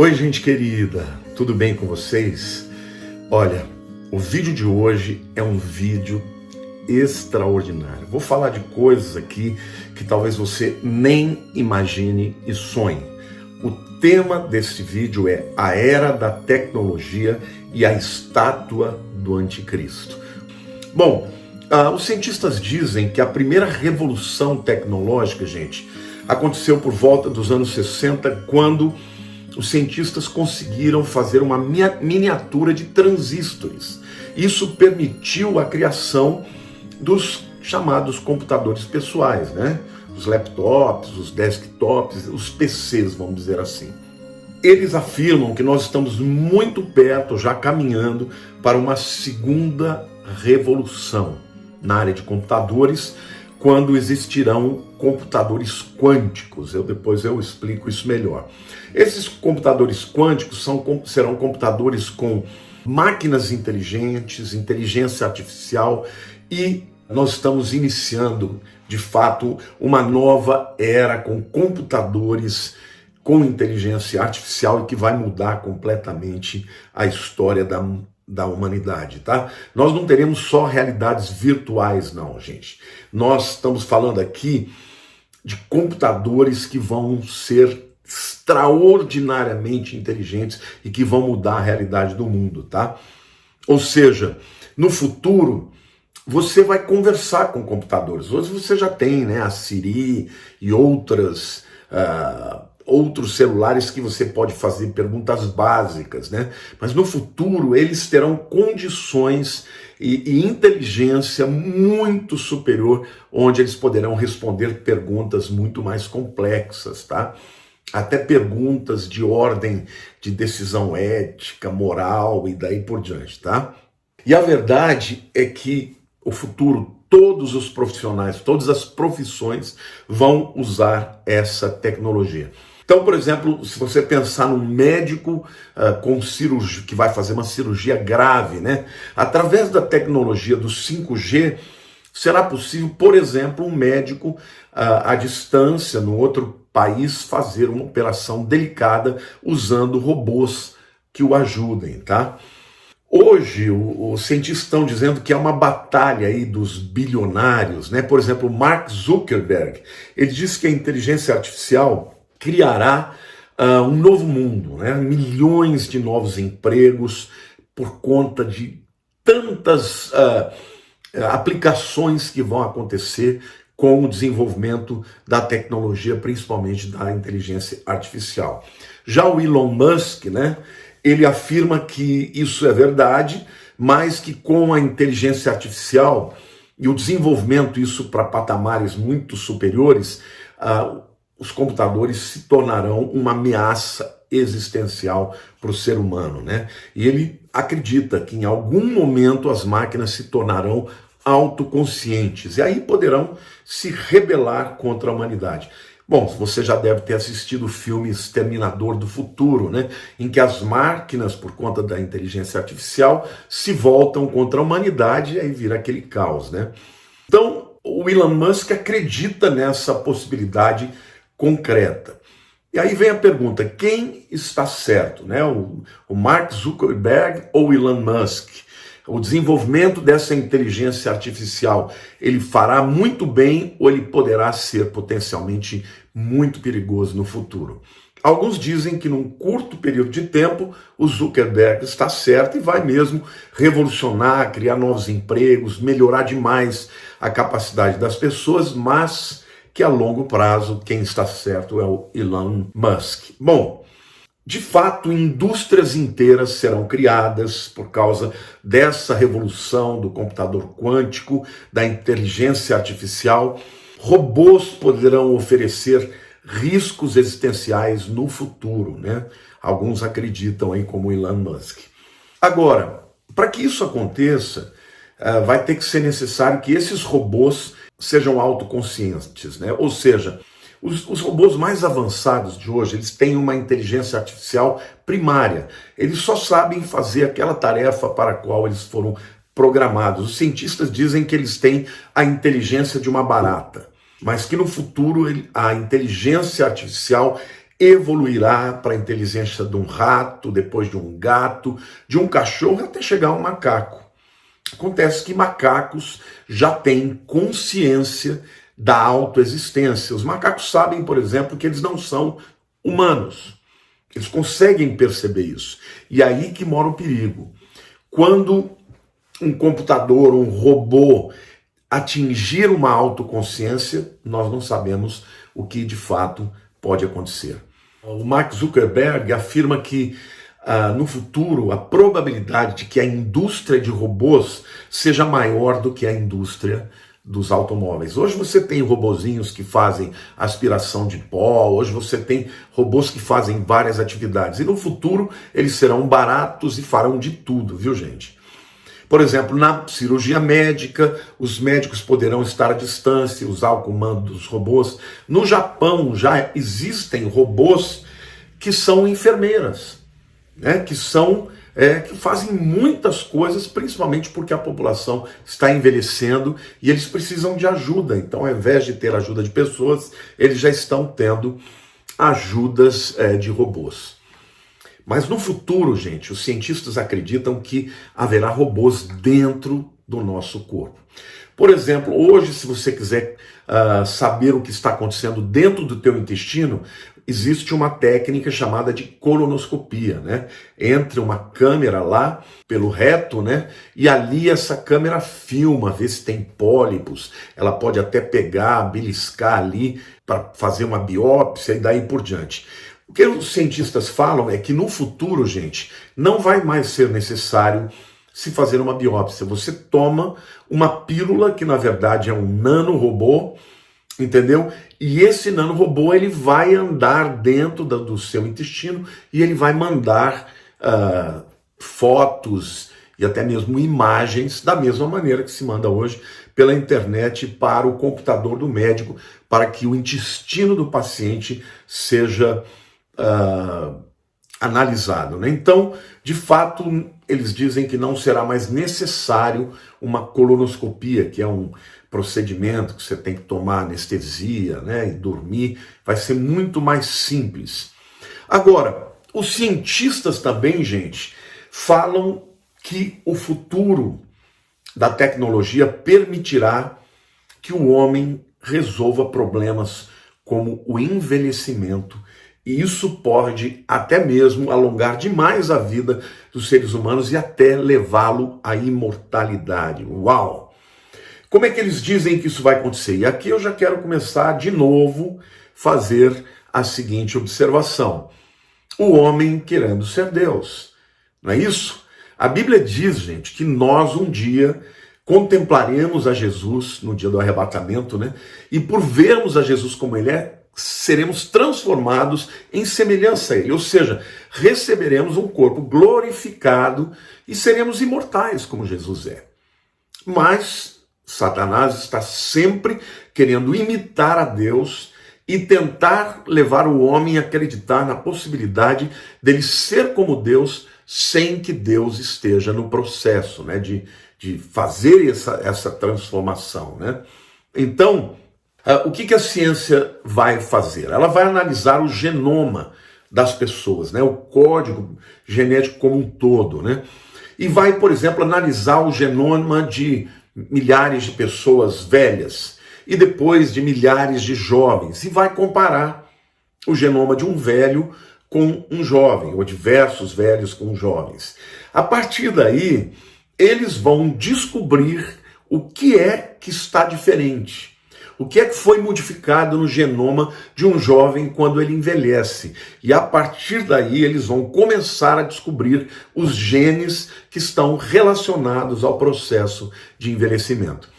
Oi, gente querida, tudo bem com vocês? Olha, o vídeo de hoje é um vídeo extraordinário. Vou falar de coisas aqui que talvez você nem imagine e sonhe. O tema desse vídeo é a era da tecnologia e a estátua do anticristo. Bom, os cientistas dizem que a primeira revolução tecnológica, gente, aconteceu por volta dos anos 60, quando os cientistas conseguiram fazer uma miniatura de transistores. Isso permitiu a criação dos chamados computadores pessoais, né? Os laptops, os desktops, os PCs, vamos dizer assim. Eles afirmam que nós estamos muito perto, já caminhando para uma segunda revolução na área de computadores, quando existirão computadores quânticos. Depois eu explico isso melhor. Esses computadores quânticos serão computadores com máquinas inteligentes, inteligência artificial, e nós estamos iniciando, de fato, uma nova era com computadores com inteligência artificial e que vai mudar completamente a história da humanidade, tá? Nós não teremos só realidades virtuais, não, gente. Nós estamos falando aqui de computadores que vão ser extraordinariamente inteligentes e que vão mudar a realidade do mundo, tá? Ou seja, no futuro, você vai conversar com computadores. Hoje você já tem, né, a Siri e outros celulares que você pode fazer perguntas básicas, né? Mas no futuro eles terão condições e inteligência muito superior, onde eles poderão responder perguntas muito mais complexas, tá? Até perguntas de ordem de decisão ética, moral e daí por diante, tá? E a verdade é que o futuro, todos os profissionais, todas as profissões vão usar essa tecnologia. Então, por exemplo, se você pensar num médico com cirurgia, que vai fazer uma cirurgia grave, né? Através da tecnologia do 5G, será possível, por exemplo, um médico à distância, no outro país, fazer uma operação delicada usando robôs que o ajudem, tá? Hoje, os cientistas estão dizendo que é uma batalha aí dos bilionários, né? Por exemplo, Mark Zuckerberg, ele disse que a inteligência artificial criará um novo mundo, né? Milhões de novos empregos por conta de tantas aplicações que vão acontecer com o desenvolvimento da tecnologia, principalmente da inteligência artificial. Já o Elon Musk, né? Ele afirma que isso é verdade, mas que com a inteligência artificial e o desenvolvimento isso para patamares muito superiores, os computadores se tornarão uma ameaça existencial para o ser humano, né? E ele acredita que em algum momento as máquinas se tornarão autoconscientes e aí poderão se rebelar contra a humanidade. Bom, você já deve ter assistido o filme Exterminador do Futuro, né? Em que as máquinas, por conta da inteligência artificial, se voltam contra a humanidade e aí vira aquele caos, né? Então, o Elon Musk acredita nessa possibilidade concreta. E aí vem a pergunta, quem está certo, né? O Mark Zuckerberg ou o Elon Musk? O desenvolvimento dessa inteligência artificial, ele fará muito bem ou ele poderá ser potencialmente muito perigoso no futuro? Alguns dizem que num curto período de tempo o Zuckerberg está certo e vai mesmo revolucionar, criar novos empregos, melhorar demais a capacidade das pessoas, mas que a longo prazo quem está certo é o Elon Musk. Bom, de fato, indústrias inteiras serão criadas por causa dessa revolução do computador quântico, da inteligência artificial. Robôs poderão oferecer riscos existenciais no futuro, né? Alguns acreditam aí como Elon Musk. Agora, para que isso aconteça, vai ter que ser necessário que esses robôs sejam autoconscientes, né? Ou seja, os robôs mais avançados de hoje, eles têm uma inteligência artificial primária. Eles só sabem fazer aquela tarefa para a qual eles foram programados. Os cientistas dizem que eles têm a inteligência de uma barata, mas que no futuro a inteligência artificial evoluirá para a inteligência de um rato, depois de um gato, de um cachorro, até chegar a um macaco. Acontece que macacos já têm consciência da autoexistência. Os macacos sabem, por exemplo, que eles não são humanos. Eles conseguem perceber isso. E aí que mora o perigo. Quando um computador, um robô atingir uma autoconsciência, nós não sabemos o que de fato pode acontecer. O Mark Zuckerberg afirma que no futuro a probabilidade de que a indústria de robôs seja maior do que a indústria dos automóveis. Hoje você tem robozinhos que fazem aspiração de pó, hoje você tem robôs que fazem várias atividades. E no futuro eles serão baratos e farão de tudo, viu, gente? Por exemplo, na cirurgia médica, os médicos poderão estar à distância, usar o comando dos robôs. No Japão já existem robôs que são enfermeiras, né? Que fazem muitas coisas, principalmente porque a população está envelhecendo e eles precisam de ajuda. Então, ao invés de ter ajuda de pessoas, eles já estão tendo ajudas de robôs. Mas no futuro, gente, os cientistas acreditam que haverá robôs dentro do nosso corpo. Por exemplo, hoje, se você quiser saber o que está acontecendo dentro do teu intestino, existe uma técnica chamada de colonoscopia, né? Entra uma câmera lá pelo reto, né? E ali essa câmera filma, vê se tem pólipos. Ela pode até pegar, beliscar ali para fazer uma biópsia e daí por diante. O que os cientistas falam é que no futuro, gente, não vai mais ser necessário se fazer uma biópsia. Você toma uma pílula que na verdade é um nanorobô, entendeu? E esse nanorobô ele vai andar dentro do seu intestino e ele vai mandar fotos e até mesmo imagens da mesma maneira que se manda hoje pela internet para o computador do médico, para que o intestino do paciente seja analisado, né? Então, de fato, eles dizem que não será mais necessário uma colonoscopia, que é um procedimento que você tem que tomar anestesia, né, e dormir, vai ser muito mais simples. Agora, os cientistas também, gente, falam que o futuro da tecnologia permitirá que o homem resolva problemas como o envelhecimento, e isso pode até mesmo alongar demais a vida dos seres humanos e até levá-lo à imortalidade. Uau! Como é que eles dizem que isso vai acontecer? E aqui eu já quero começar de novo fazer a seguinte observação. O homem querendo ser Deus, não é isso? A Bíblia diz, gente, que nós um dia contemplaremos a Jesus no dia do arrebatamento, né? E por vermos a Jesus como ele é, seremos transformados em semelhança a ele, ou seja, receberemos um corpo glorificado e seremos imortais como Jesus é. Mas Satanás está sempre querendo imitar a Deus e tentar levar o homem a acreditar na possibilidade dele ser como Deus sem que Deus esteja no processo, né, de fazer essa transformação, né? Então, o que a ciência vai fazer? Ela vai analisar o genoma das pessoas, né? O código genético como um todo, né? E vai, por exemplo, analisar o genoma de milhares de pessoas velhas e depois de milhares de jovens e vai comparar o genoma de um velho com um jovem, ou diversos velhos com jovens. A partir daí, eles vão descobrir o que é que está diferente. O que é que foi modificado no genoma de um jovem quando ele envelhece? E a partir daí eles vão começar a descobrir os genes que estão relacionados ao processo de envelhecimento.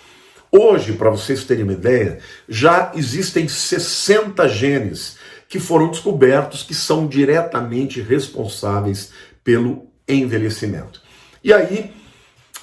Hoje, para vocês terem uma ideia, já existem 60 genes que foram descobertos que são diretamente responsáveis pelo envelhecimento. E aí,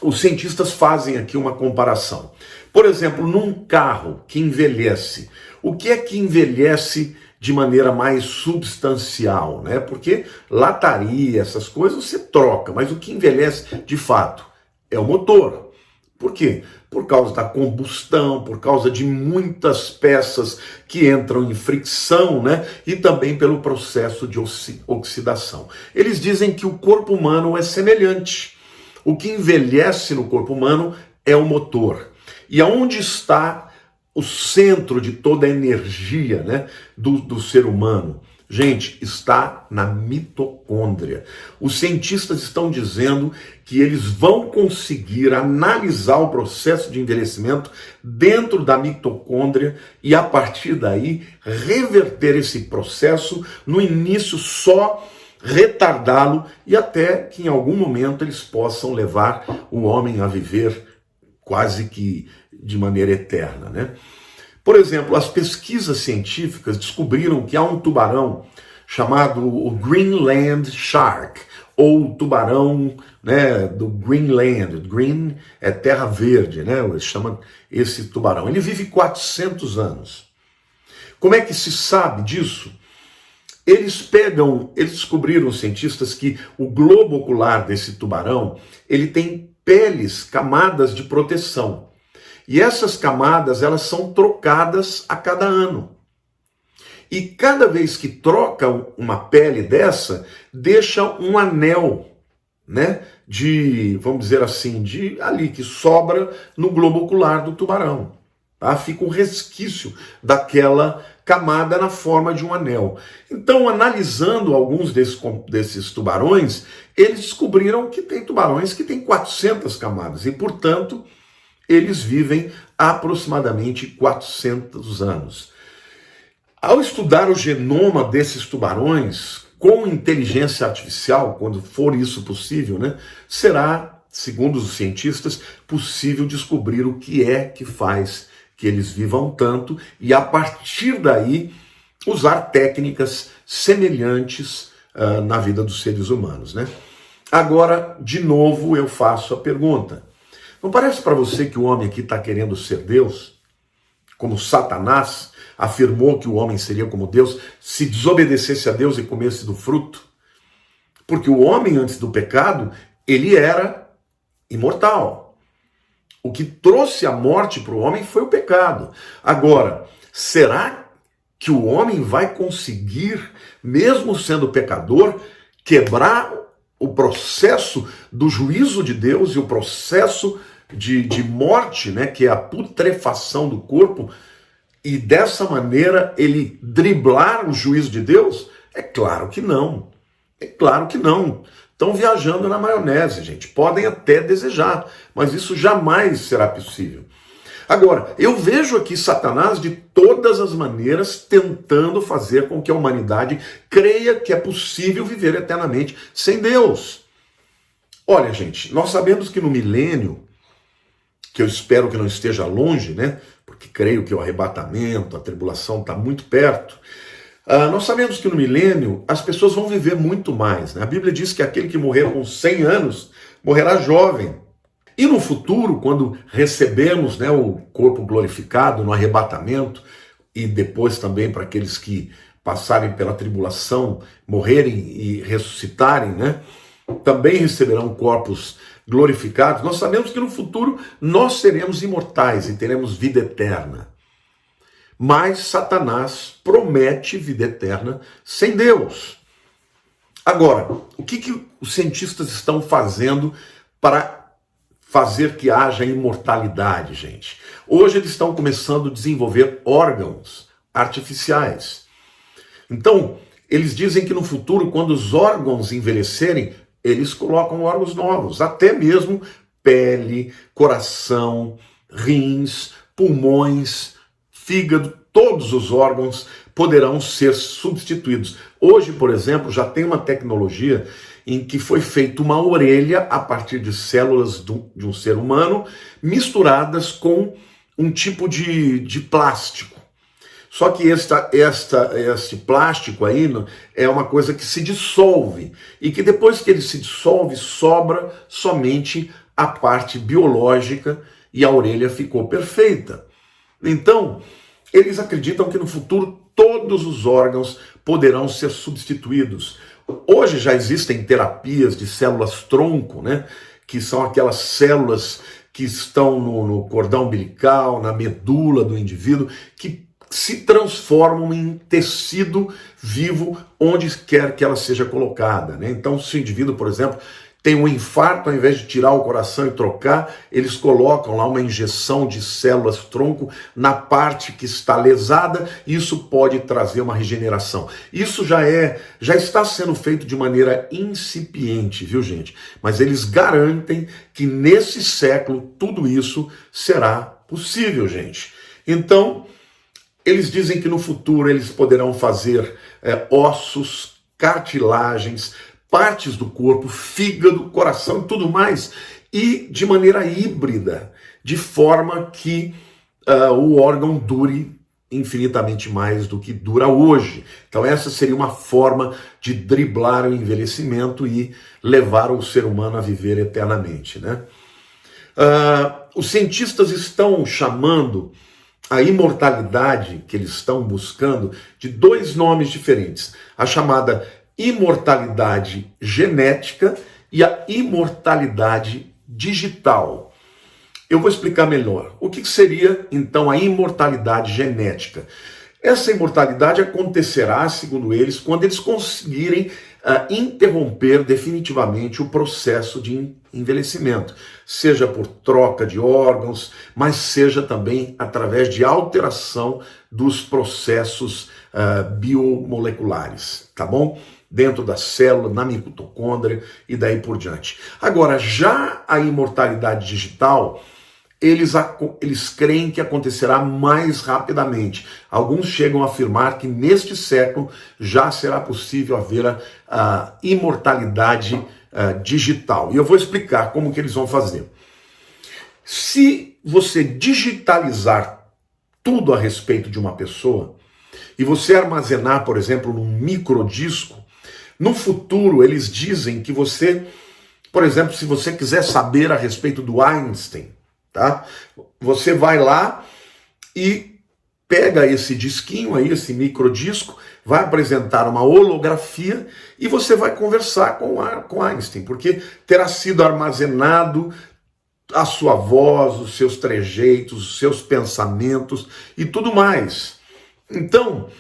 os cientistas fazem aqui uma comparação. Por exemplo, num carro que envelhece, o que é que envelhece de maneira mais substancial, né? Porque lataria, essas coisas você troca, mas o que envelhece de fato é o motor. Por quê? Por causa da combustão, por causa de muitas peças que entram em fricção, né? E também pelo processo de oxidação. Eles dizem que o corpo humano é semelhante. O que envelhece no corpo humano é o motor. E aonde está o centro de toda a energia, né, do ser humano? Gente, está na mitocôndria. Os cientistas estão dizendo que eles vão conseguir analisar o processo de envelhecimento dentro da mitocôndria e, a partir daí, reverter esse processo, no início só retardá-lo e até que em algum momento eles possam levar o homem a viver quase que de maneira eterna, né? Por exemplo, as pesquisas científicas descobriram que há um tubarão chamado o Greenland Shark, ou tubarão, né, do Greenland. Green é terra verde, né? Eles chamam esse tubarão. Ele vive 400 anos. Como é que se sabe disso? Eles descobriram, os cientistas, que o globo ocular desse tubarão, ele tem peles, camadas de proteção. E essas camadas, elas são trocadas a cada ano. E cada vez que troca uma pele dessa, deixa um anel, né, vamos dizer assim, ali que sobra no globo ocular do tubarão. Tá? Fica um resquício daquela camada na forma de um anel. Então, analisando alguns desses tubarões, eles descobriram que tem tubarões que têm 400 camadas e, portanto, eles vivem aproximadamente 400 anos. Ao estudar o genoma desses tubarões com inteligência artificial, quando for isso possível, né, será, segundo os cientistas, possível descobrir o que é que faz que eles vivam tanto e, a partir daí, usar técnicas semelhantes na vida dos seres humanos, né? Agora, de novo, eu faço a pergunta. Não parece para você que o homem aqui está querendo ser Deus? Como Satanás afirmou que o homem seria como Deus se desobedecesse a Deus e comesse do fruto? Porque o homem, antes do pecado, ele era imortal. O que trouxe a morte para o homem foi o pecado. Agora, será que o homem vai conseguir, mesmo sendo pecador, quebrar o processo do juízo de Deus e o processo de morte, né, que é a putrefação do corpo, e dessa maneira ele driblar o juízo de Deus? É claro que não. É claro que não. Estão viajando na maionese, gente. Podem até desejar, mas isso jamais será possível. Agora, eu vejo aqui Satanás de todas as maneiras tentando fazer com que a humanidade creia que é possível viver eternamente sem Deus. Olha, gente, nós sabemos que no milênio, que eu espero que não esteja longe, né? Porque creio que o arrebatamento, a tribulação está muito perto. Nós sabemos que no milênio as pessoas vão viver muito mais, né? A Bíblia diz que aquele que morrer com 100 anos morrerá jovem. E no futuro, quando recebemos, né, o corpo glorificado no arrebatamento, e depois também para aqueles que passarem pela tribulação, morrerem e ressuscitarem, né, também receberão corpos glorificados, nós sabemos que no futuro nós seremos imortais e teremos vida eterna. Mas Satanás promete vida eterna sem Deus. Agora, o que os cientistas estão fazendo para fazer que haja imortalidade, gente? Hoje eles estão começando a desenvolver órgãos artificiais. Então, eles dizem que no futuro, quando os órgãos envelhecerem, eles colocam órgãos novos, até mesmo pele, coração, rins, pulmões, fígado, todos os órgãos poderão ser substituídos. Hoje, por exemplo, já tem uma tecnologia em que foi feita uma orelha a partir de células de um ser humano misturadas com um tipo de plástico. Só que este plástico aí é uma coisa que se dissolve e que depois que ele se dissolve, sobra somente a parte biológica e a orelha ficou perfeita. Então, eles acreditam que no futuro todos os órgãos poderão ser substituídos. Hoje já existem terapias de células-tronco, né? Que são aquelas células que estão no cordão umbilical, na medula do indivíduo, que se transformam em tecido vivo onde quer que ela seja colocada, né? Então, se o indivíduo, por exemplo, tem um infarto, ao invés de tirar o coração e trocar, eles colocam lá uma injeção de células tronco na parte que está lesada, e isso pode trazer uma regeneração. Isso já está sendo feito de maneira incipiente, viu, gente? Mas eles garantem que nesse século tudo isso será possível, gente. Então, eles dizem que no futuro eles poderão fazer ossos, cartilagens, partes do corpo, fígado, coração e tudo mais, e de maneira híbrida, de forma que o órgão dure infinitamente mais do que dura hoje. Então essa seria uma forma de driblar o envelhecimento e levar o ser humano a viver eternamente, né? Os cientistas estão chamando a imortalidade que eles estão buscando de dois nomes diferentes. A chamada imortalidade genética e a imortalidade digital. Eu vou explicar melhor. O que seria, então, a imortalidade genética? Essa imortalidade acontecerá, segundo eles, quando eles conseguirem interromper definitivamente o processo de envelhecimento, seja por troca de órgãos, mas seja também através de alteração dos processos biomoleculares, tá bom? Dentro da célula, na mitocôndria e daí por diante. Agora, já a imortalidade digital, eles creem que acontecerá mais rapidamente. Alguns chegam a afirmar que neste século já será possível haver a imortalidade digital. E eu vou explicar como que eles vão fazer. Se você digitalizar tudo a respeito de uma pessoa e você armazenar, por exemplo, num microdisco, no futuro eles dizem que você, por exemplo, se você quiser saber a respeito do Einstein, tá? Você vai lá e pega esse disquinho aí, esse microdisco, vai apresentar uma holografia e você vai conversar com Einstein, porque terá sido armazenado a sua voz, os seus trejeitos, os seus pensamentos e tudo mais. Então,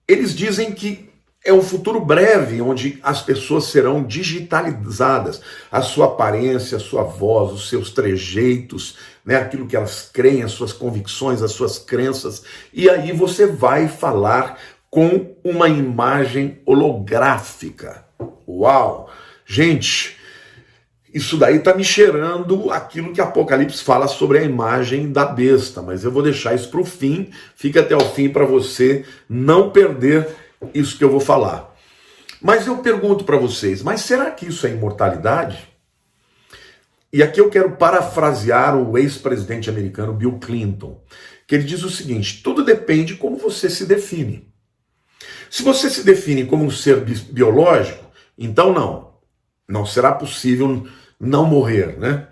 eles dizem que é um futuro breve, onde as pessoas serão digitalizadas. A sua aparência, a sua voz, os seus trejeitos, né, aquilo que elas creem, as suas convicções, as suas crenças. E aí você vai falar com uma imagem holográfica. Uau! Gente, isso daí está me cheirando aquilo que Apocalipse fala sobre a imagem da besta. Mas eu vou deixar isso para o fim. Fica até o fim para você não perder isso que eu vou falar. Mas eu pergunto para vocês, mas será que isso é imortalidade? E aqui eu quero parafrasear o ex-presidente americano Bill Clinton, que ele diz o seguinte: tudo depende de como você se define. Se você se define como um ser biológico, então não será possível não morrer, né?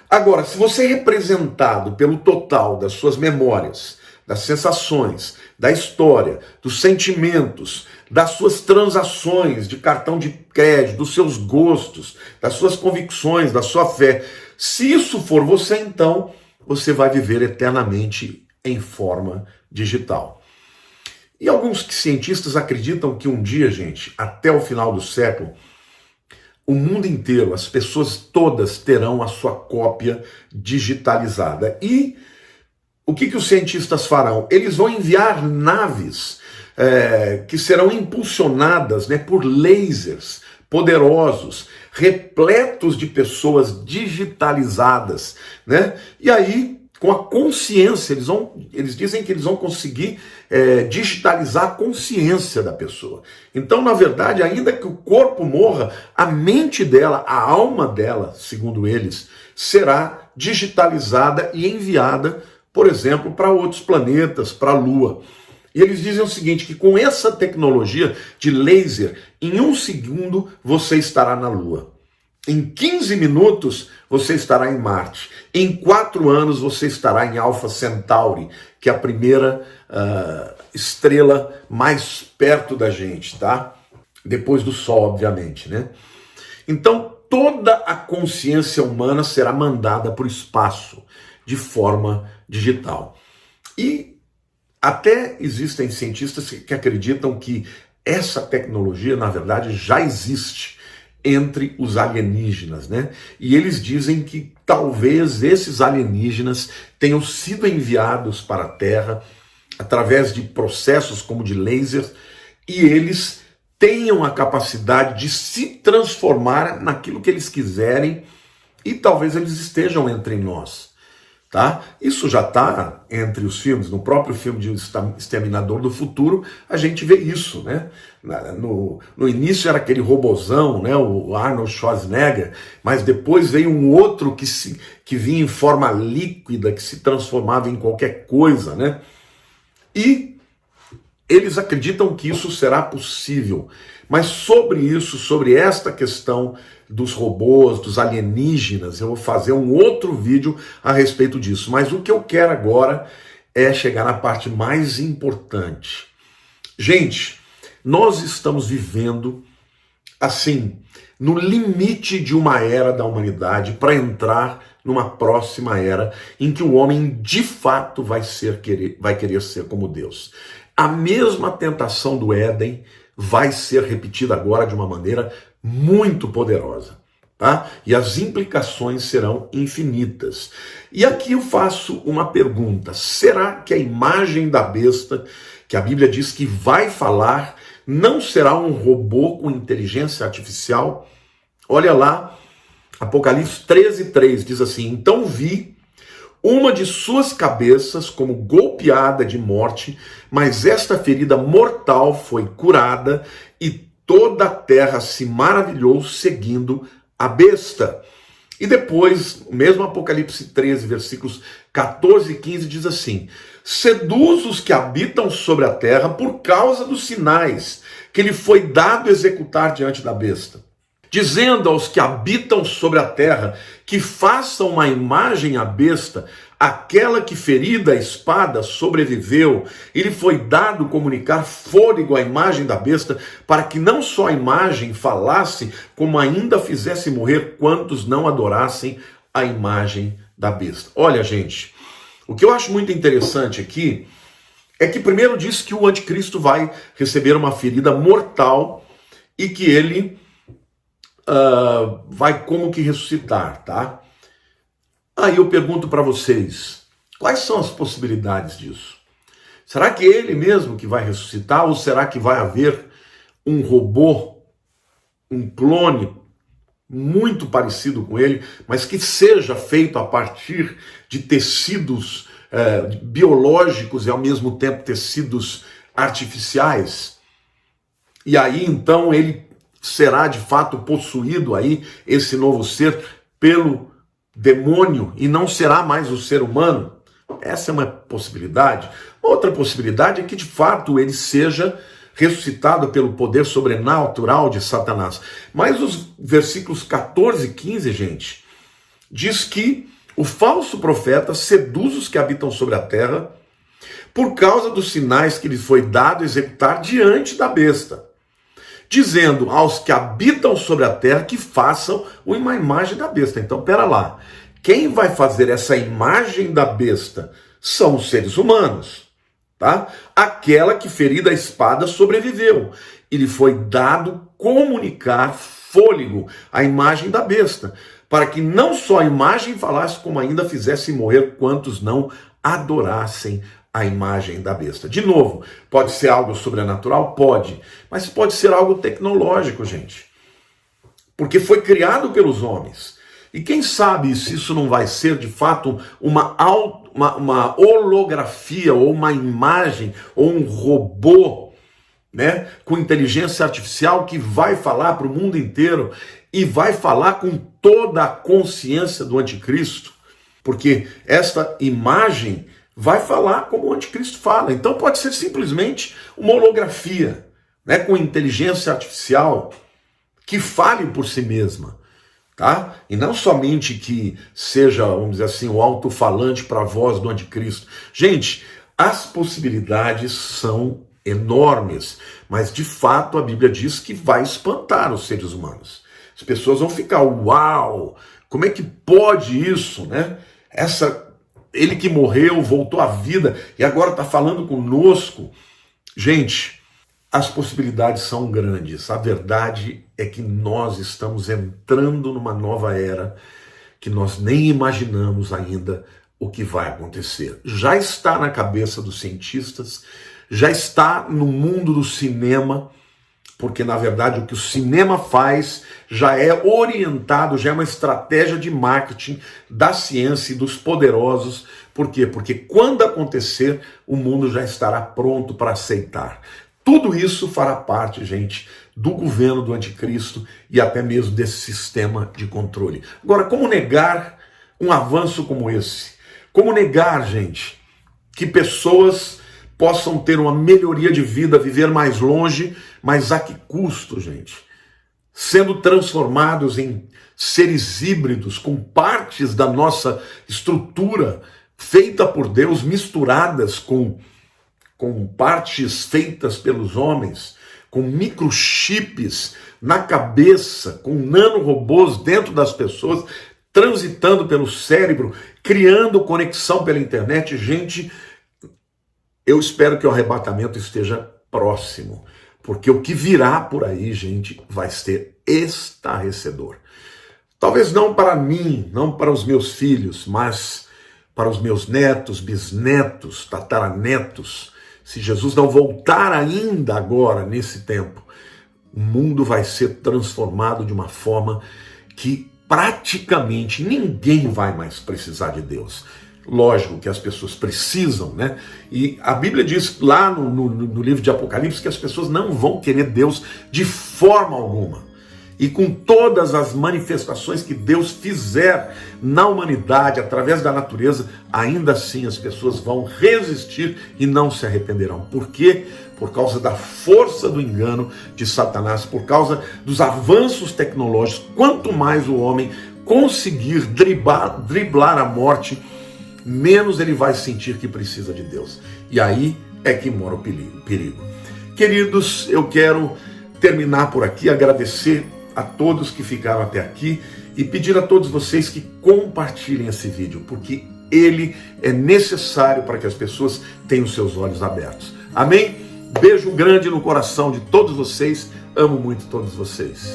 Agora, se você é representado pelo total das suas memórias, das sensações, da história, dos sentimentos, das suas transações de cartão de crédito, dos seus gostos, das suas convicções, da sua fé, se isso for você, então você vai viver eternamente em forma digital. E alguns cientistas acreditam que um dia, gente, até o final do século, o mundo inteiro, as pessoas todas terão a sua cópia digitalizada. E o que os cientistas farão? Eles vão enviar naves que serão impulsionadas, né, por lasers poderosos, repletos de pessoas digitalizadas, né? E aí, com a consciência, eles dizem que eles vão conseguir digitalizar a consciência da pessoa. Então, na verdade, ainda que o corpo morra, a mente dela, a alma dela, segundo eles, será digitalizada e enviada, por exemplo, para outros planetas, para a Lua. E eles dizem o seguinte, que com essa tecnologia de laser, em 1 segundo você estará na Lua. Em 15 minutos você estará em Marte. Em 4 anos você estará em Alpha Centauri, que é a primeira estrela mais perto da gente, tá? Depois do Sol, obviamente, né? Então, toda a consciência humana será mandada para o espaço de forma digital. E até existem cientistas que acreditam que essa tecnologia, na verdade, já existe entre os alienígenas, né? E eles dizem que talvez esses alienígenas tenham sido enviados para a Terra através de processos como de laser, e eles tenham a capacidade de se transformar naquilo que eles quiserem, e talvez eles estejam entre nós, tá? Isso já está entre os filmes. No próprio filme de Exterminador do Futuro, a gente vê isso, né? No início era aquele robozão, né? O Arnold Schwarzenegger, mas depois veio um outro que vinha em forma líquida, que se transformava em qualquer coisa, né? E eles acreditam que isso será possível. Mas sobre isso, sobre esta questão dos robôs, dos alienígenas, eu vou fazer um outro vídeo a respeito disso. Mas o que eu quero agora é chegar na parte mais importante. Gente, nós estamos vivendo, assim, no limite de uma era da humanidade para entrar numa próxima era em que o homem de fato vai querer ser como Deus. A mesma tentação do Éden vai ser repetida agora de uma maneira muito poderosa, tá? E as implicações serão infinitas. E aqui eu faço uma pergunta: será que a imagem da besta, que a Bíblia diz que vai falar, não será um robô com inteligência artificial? Olha lá, Apocalipse 13:3 diz assim: então vi uma de suas cabeças como golpeada de morte, mas esta ferida mortal foi curada, e toda a terra se maravilhou seguindo a besta. E depois, o mesmo Apocalipse 13, versículos 14 e 15 diz assim: seduz os que habitam sobre a terra por causa dos sinais que lhe foi dado executar diante da besta, dizendo aos que habitam sobre a terra que façam uma imagem à besta, aquela que ferida a espada sobreviveu, e lhe foi dado comunicar fôlego à imagem da besta, para que não só a imagem falasse, como ainda fizesse morrer quantos não adorassem a imagem da besta. Olha, gente, o que eu acho muito interessante aqui é que primeiro diz que o anticristo vai receber uma ferida mortal e que ele vai como que ressuscitar, tá? Aí eu pergunto para vocês, quais são as possibilidades disso? Será que é ele mesmo que vai ressuscitar, ou será que vai haver um robô, um clone muito parecido com ele, mas que seja feito a partir de tecidos biológicos e ao mesmo tempo tecidos artificiais? E aí então ele será de fato possuído aí, esse novo ser, pelo demônio, e não será mais o ser humano? Essa é uma possibilidade. Outra possibilidade é que de fato ele seja ressuscitado pelo poder sobrenatural de Satanás. Mas os versículos 14 e 15, gente, diz que o falso profeta seduz os que habitam sobre a terra por causa dos sinais que lhe foi dado executar diante da besta, dizendo aos que habitam sobre a terra que façam uma imagem da besta. Então, pera lá. Quem vai fazer essa imagem da besta são os seres humanos, tá? Aquela que ferida a espada sobreviveu. E lhe foi dado comunicar fôlego à imagem da besta, para que não só a imagem falasse, como ainda fizesse morrer quantos não adorassem a imagem da besta. De novo, pode ser algo sobrenatural? Pode. Mas pode ser algo tecnológico, gente. Porque foi criado pelos homens. E quem sabe se isso não vai ser, de fato, uma holografia, ou uma imagem, ou um robô, né, com inteligência artificial que vai falar para o mundo inteiro e vai falar com toda a consciência do anticristo. Porque esta imagem vai falar como o anticristo fala. Então pode ser simplesmente uma holografia, né, com inteligência artificial que fale por si mesma, tá? E não somente que seja, vamos dizer assim, o alto-falante para a voz do anticristo. Gente, as possibilidades são enormes, mas de fato a Bíblia diz que vai espantar os seres humanos. As pessoas vão ficar, uau, como é que pode isso, né? Ele que morreu, voltou à vida e agora está falando conosco. Gente, as possibilidades são grandes. A verdade é que nós estamos entrando numa nova era que nós nem imaginamos ainda o que vai acontecer. Já está na cabeça dos cientistas, já está no mundo do cinema, porque na verdade o que o cinema faz já é orientado, já é uma estratégia de marketing da ciência e dos poderosos. Por quê? Porque quando acontecer, o mundo já estará pronto para aceitar. Tudo isso fará parte, gente, do governo do anticristo e até mesmo desse sistema de controle. Agora, como negar um avanço como esse? Como negar, gente, que pessoas possam ter uma melhoria de vida, viver mais longe, mas a que custo, gente? Sendo transformados em seres híbridos, com partes da nossa estrutura feita por Deus, misturadas com partes feitas pelos homens, com microchips na cabeça, com nanorobôs dentro das pessoas, transitando pelo cérebro, criando conexão pela internet. Gente, eu espero que o arrebatamento esteja próximo, porque o que virá por aí, gente, vai ser estarrecedor. Talvez não para mim, não para os meus filhos, mas para os meus netos, bisnetos, tataranetos. Se Jesus não voltar ainda agora, nesse tempo, o mundo vai ser transformado de uma forma que praticamente ninguém vai mais precisar de Deus. Lógico que as pessoas precisam, né? E a Bíblia diz lá no livro de Apocalipse que as pessoas não vão querer Deus de forma alguma. E com todas as manifestações que Deus fizer na humanidade, através da natureza, ainda assim as pessoas vão resistir e não se arrependerão. Por quê? Por causa da força do engano de Satanás, por causa dos avanços tecnológicos. Quanto mais o homem conseguir driblar a morte, menos ele vai sentir que precisa de Deus. E aí é que mora o perigo. Queridos, eu quero terminar por aqui, agradecer a todos que ficaram até aqui e pedir a todos vocês que compartilhem esse vídeo, porque ele é necessário para que as pessoas tenham seus olhos abertos. Amém? Beijo grande no coração de todos vocês. Amo muito todos vocês.